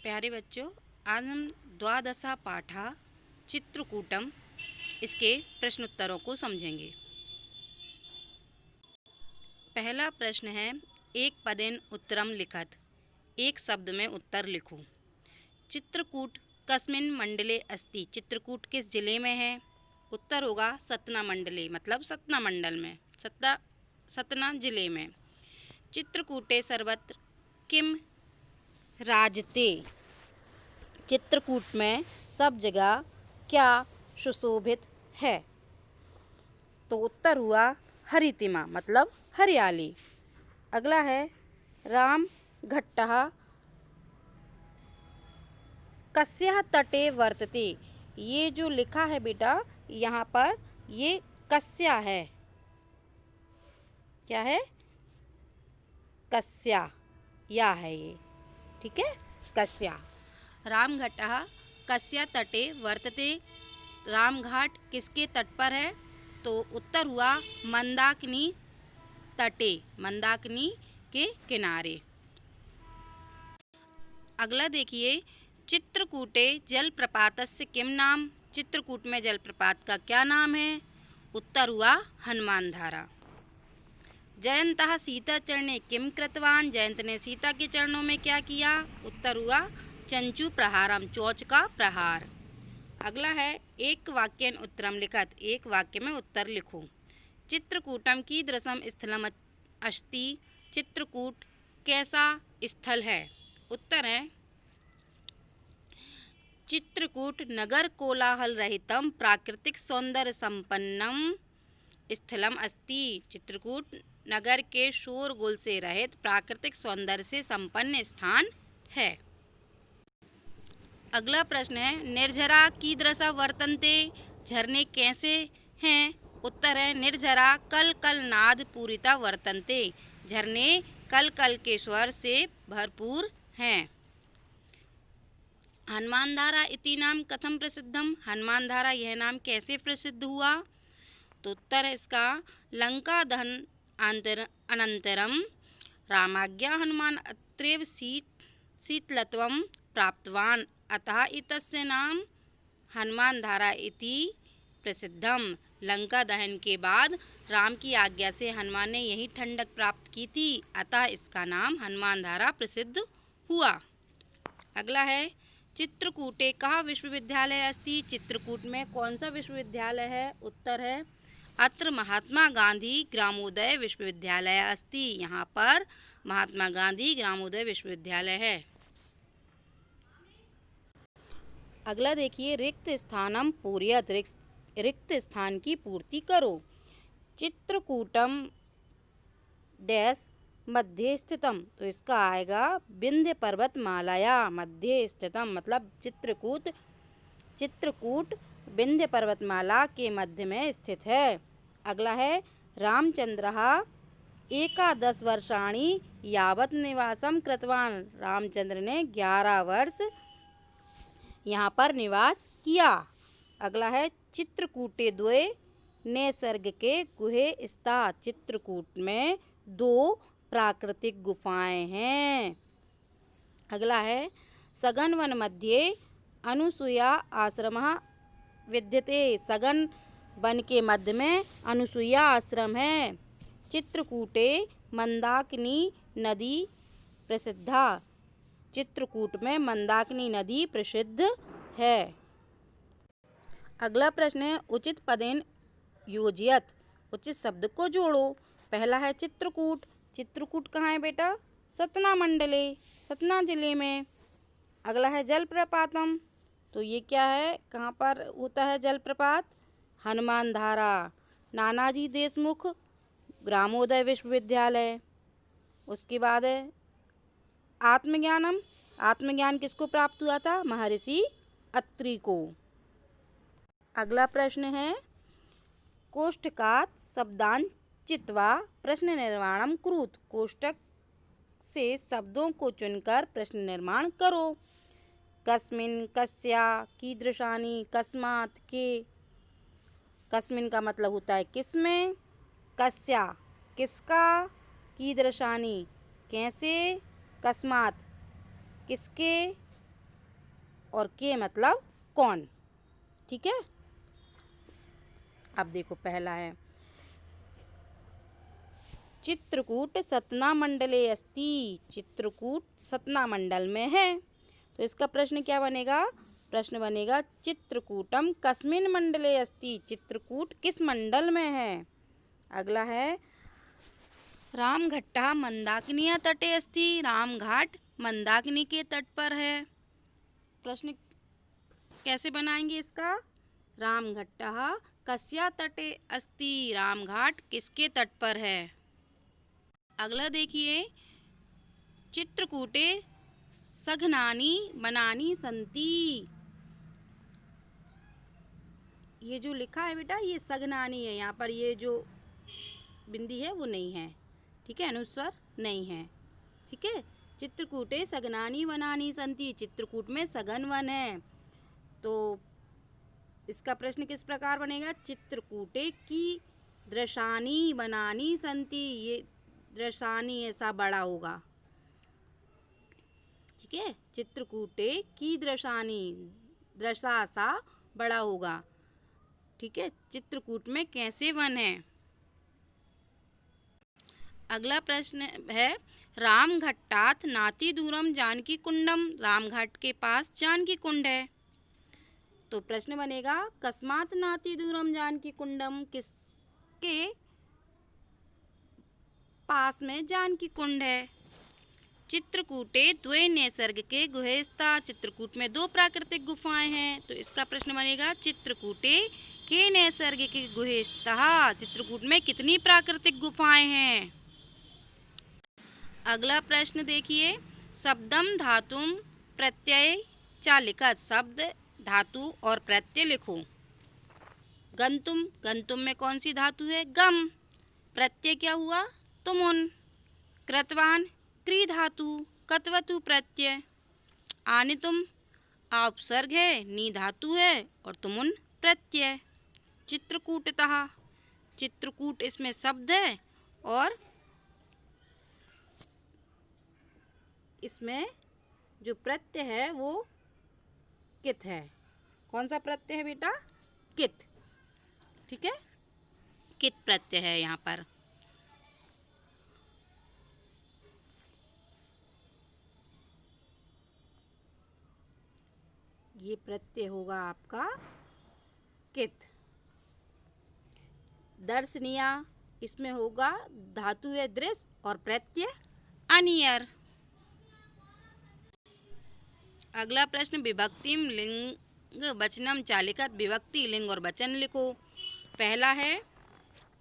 प्यारे बच्चों, आज हम द्वादशा पाठा चित्रकूटम इसके प्रश्नोत्तरों को समझेंगे। पहला प्रश्न है, एक पदेन उत्तरम लिखत। एक शब्द में उत्तर लिखो। चित्रकूट कस्मिन मंडले अस्ति। चित्रकूट किस जिले में है? उत्तर होगा सतना मंडले, मतलब सतना मंडल में, सतना जिले में। चित्रकूटे सर्वत्र किम राजते। चित्रकूट में सब जगह क्या सुशोभित है? तो उत्तर हुआ हरितिमा, मतलब हरियाली। अगला है, राम घट्टः कस्याः तटे वर्तते। ये जो लिखा है बेटा, यहाँ पर ये कस्या है। क्या है? कस्या या है ये, ठीक है, कस्या। राम घट्टः कस्या तटे वर्तते। राम घाट किसके तट पर है? तो उत्तर हुआ मंदाकिनी तटे, मंदाकिनी के किनारे। अगला देखिए, चित्रकूटे जलप्रपातस्य किम नाम। चित्रकूट में जलप्रपात का क्या नाम है? उत्तर हुआ हनुमान धारा। जयंतः सीता चरणे किम कृतवान। जयंत ने सीता के चरणों में क्या किया? उत्तर हुआ चंचू प्रहारम, चोंच का प्रहार। अगला है, एक वाक्यन उत्तरम लिखत। एक वाक्य में उत्तर लिखो। चित्रकूटम कीदृशम स्थलम अस्ति। चित्रकूट कैसा स्थल है? उत्तर है चित्रकूट नगर कोलाहल रहितम प्राकृतिक सौंदर्य संपन्नम स्थलम अस्ति। चित्रकूट नगर के शोरगुल से रहित प्राकृतिक सौंदर्य से संपन्न स्थान है। अगला प्रश्न है, निर्झरा कीदृशा वर्तन्ते। झरने कैसे हैं? उत्तर है निर्झरा कल कल नाद पूरिता वर्तन्ते। झरने कल कल के स्वर से भरपूर हैं। हनुमान धारा इति नाम कथम प्रसिद्धम। हनुमान धारा यह नाम कैसे प्रसिद्ध हुआ? तो उत्तर है इसका लंका दहन अनंतरम रामाज्ञा हनुमान अत्रैव शीतलत्वं प्राप्तवान, अतः इतस्य नाम हनुमान धारा इति प्रसिद्धम। लंका दहन के बाद राम की आज्ञा से हनुमान ने यही ठंडक प्राप्त की थी, अतः इसका नाम हनुमान धारा प्रसिद्ध हुआ। अगला है, चित्रकूटे कः विश्वविद्यालय अस्ति। चित्रकूट में कौन सा विश्वविद्यालय है? उत्तर है अत्र महात्मा गांधी ग्रामोदय विश्वविद्यालय अस्ति। यहाँ पर महात्मा गांधी ग्रामोदय विश्वविद्यालय है। अगला देखिए, रिक्त स्थानम पूरयत। रिक्त स्थान की पूर्ति करो। चित्रकूटम डैश मध्य स्थितम। तो इसका आएगा विंध्य पर्वतमालाया मध्य स्थितम, मतलब चित्रकूट विंध्य पर्वतमाला के मध्य में स्थित है। अगला है, रामचंद्रः 11 वर्षाणि यावत् निवासम कृतवान। रामचंद्र ने 11 वर्ष यहाँ पर निवास किया। अगला है, चित्रकूटे द्वे नैसर्ग के गुहे स्था। चित्रकूट में 2 प्राकृतिक गुफाएं हैं। अगला है, सघन वन मध्ये अनुसूया आश्रमः विद्यते। सघन वन के मध्य में अनुसूया आश्रम है। चित्रकूटे मंदाकिनी नदी प्रसिद्धा। चित्रकूट में मंदाकिनी नदी प्रसिद्ध है। अगला प्रश्न है, उचित पदेन योजयत। उचित शब्द को जोड़ो। पहला है चित्रकूट। चित्रकूट कहाँ है बेटा? सतना मंडले, सतना जिले में। अगला है जलप्रपातम। तो ये क्या है, कहाँ पर होता है जलप्रपात? हनुमान धारा, नानाजी देशमुख ग्रामोदय विश्वविद्यालय। उसके बाद है आत्मज्ञानम। आत्मज्ञान किसको प्राप्त हुआ था? महर्षि अत्रि को। अगला प्रश्न है, कोष्ठकात् शब्दान चित्वा प्रश्न निर्माणम कुरुत। कोष्ठक से शब्दों को चुनकर प्रश्न निर्माण करो। कस्मिन, कस्या, कीदृशानि, कस्मात्, के। कस्मिन का मतलब होता है किसमें, कस्या किसका, कीदृशानि कैसे, कस्मात् किसके, और के मतलब कौन। ठीक है, अब देखो पहला है चित्रकूट सतना मंडले अस्ति। चित्रकूट सतना मंडल में है, तो इसका प्रश्न क्या बनेगा? प्रश्न बनेगा चित्रकूटम कस्मिन मंडले अस्ति। चित्रकूट किस मंडल में है? अगला है रामघट्टा मंदाकिनी तटे अस्ति। रामघाट मंदाकिनी के तट पर है। प्रश्न कैसे बनाएंगे इसका? रामघट्टा कस्या तटे अस्ति। रामघाट किसके तट पर है? अगला देखिए चित्रकूटे सघनानि वनानि सन्ति। ये जो लिखा है बेटा ये सघनानि है, यहाँ पर ये जो बिंदी है वो नहीं है। ठीक है, अनुस्वर नहीं है। ठीक है, चित्रकूटे सघनानि वनानि सन्ति। चित्रकूट में सघन वन है, तो इसका प्रश्न किस प्रकार बनेगा? चित्रकूटे की दृशानि वनानि सन्ति। ये दृशानि ऐसा बड़ा होगा। ठीक है, चित्रकूटे की दृशानि, दृशा सा बड़ा होगा। ठीक है, चित्रकूट में कैसे वन है? अगला प्रश्न है रामघट्टात् नाति दूरम जानकी कुंडम। रामघाट के पास जानकी कुंड है, तो प्रश्न बनेगा कस्मात् नाति दूरम जानकी कुंडम। किसके पास में जानकी कुंड है? चित्रकूटे द्वे नैसर्गिके गुहेस्ता। चित्रकूट में दो प्राकृतिक गुफाएं हैं, तो इसका प्रश्न बनेगा चित्रकूटे के नैसर्गिक गुहेस्ता। चित्रकूट में कितनी प्राकृतिक गुफाएं हैं? अगला प्रश्न देखिए शब्दम धातुम प्रत्यय चालिकत। शब्द धातु और प्रत्यय लिखो। गंतुम, गंतुम में कौन सी धातु है? गम। प्रत्यय क्या हुआ? तुमुन। कृतवान क्री धातु, कतवतु प्रत्यय। आनितुम उपसर्ग है, नी धातु है और तुमुन प्रत्यय। चित्रकूटतः, चित्रकूट इसमें शब्द है और इसमें जो प्रत्यय है वो कित है। कौन सा प्रत्यय है बेटा? कित। ठीक है, कित प्रत्यय है यहाँ पर। ये प्रत्यय होगा आपका कित। दर्शनीया, इसमें होगा धातु है दृश्य और प्रत्यय अनियर। अगला प्रश्न विभक्तिम लिंग वचनम चालिकत। विभक्ति लिंग और वचन लिखो। पहला है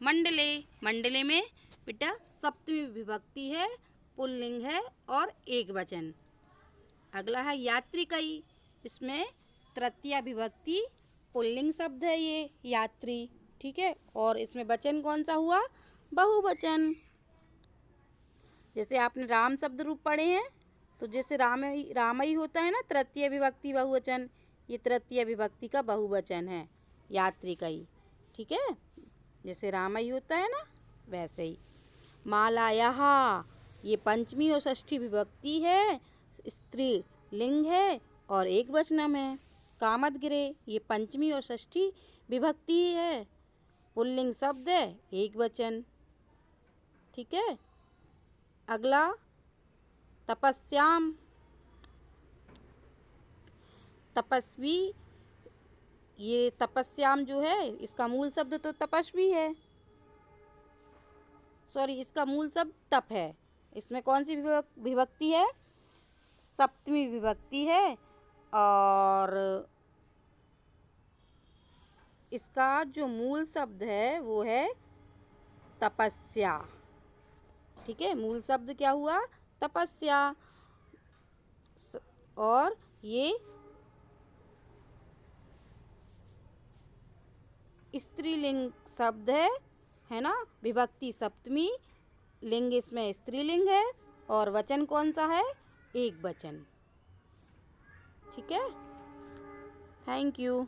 मंडले। मंडले में बेटा सप्तमी विभक्ति है, पुल्लिंग है और एक वचन। अगला है यात्रिकई। इसमें तृतीया विभक्ति, पुल्लिंग शब्द है ये यात्री। ठीक है, और इसमें वचन कौन सा हुआ? बहुवचन। जैसे आपने राम शब्द रूप पढ़े हैं, तो जैसे रामई होता है ना तृतीय विभक्ति बहुवचन, ये तृतीय विभक्ति का बहुवचन है यात्रिकई। ठीक है, जैसे रामई होता है ना वैसे ही। मालायाः, ये पंचमी और षष्ठी विभक्ति है, स्त्री लिंग है और एक वचनम है। कामदगिरे, ये पंचमी और षष्ठी विभक्ति है, पुल्लिंग शब्द है, एक वचन। ठीक है, अगला तपस्याम। तपस्वी, ये तपस्याम जो है इसका मूल शब्द तो तपस्वी है, सॉरी इसका मूल शब्द तप है। इसमें कौन सी विभक्ति है? सप्तमी विभक्ति है और इसका जो मूल शब्द है वो है तपस्या। ठीक है, मूल शब्द क्या हुआ? तपस्या। और ये स्त्रीलिंग शब्द है ना, विभक्ति सप्तमी, लिंग इसमें स्त्रीलिंग है और वचन कौन सा है? एक वचन। ठीक है, थैंक यू।